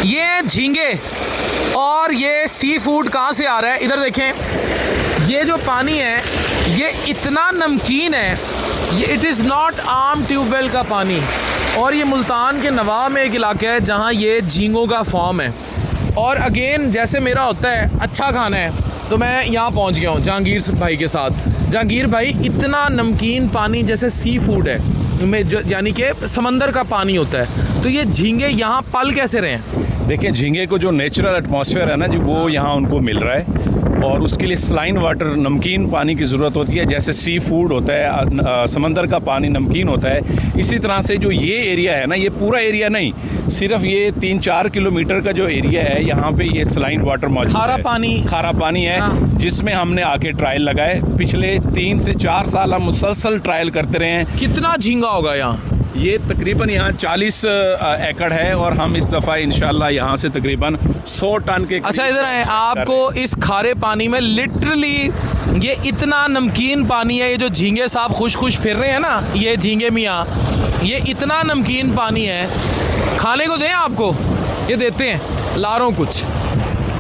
ये झींगे और ये सी फूड कहाँ से आ रहा है, इधर देखें। ये जो पानी है ये इतना नमकीन है, ये इट इज़ नॉट आम ट्यूबवेल का पानी। और ये मुल्तान के नवाब में एक इलाका है जहाँ ये झींगों का फॉर्म है। और अगेन जैसे मेरा होता है अच्छा खाना है तो मैं यहाँ पहुँच गया हूँ जहांगीर भाई के साथ। जहांगीर भाई, इतना नमकीन पानी जैसे सी फूड है में जो यानी कि समंदर का पानी होता है, तो ये झींगे यहाँ पल कैसे रहे हैं? देखिए, झींगे को जो नेचुरल एटमॉस्फेयर है ना जी, वो यहाँ उनको मिल रहा है और उसके लिए सलाइन वाटर, नमकीन पानी की ज़रूरत होती है। जैसे सी फूड होता है, समंदर का पानी नमकीन होता है, इसी तरह से जो ये एरिया है ना, ये पूरा एरिया नहीं, सिर्फ ये 3-4 किलोमीटर का जो एरिया है, यहाँ पे ये सलाइन वाटर मौजूद है। खारा पानी है, जिसमें हमने आके ट्रायल लगाए। पिछले 3 से 4 साल हम मुसलसल ट्रायल करते रहे हैं। कितना झींगा होगा यहाँ? ये तकरीबन यहाँ 40 एकड़ है और हम इस दफ़ा इंशाल्लाह यहाँ से तकरीबन 100 टन के। अच्छा, इधर है, आपको इस खारे पानी में लिटरली ये इतना नमकीन पानी है। ये जो झींगे साहब खुश फिर रहे हैं ना, ये झींगे मियाँ, ये इतना नमकीन पानी है। खाने को दें आपको? ये देते हैं, ला रहा हूँ कुछ।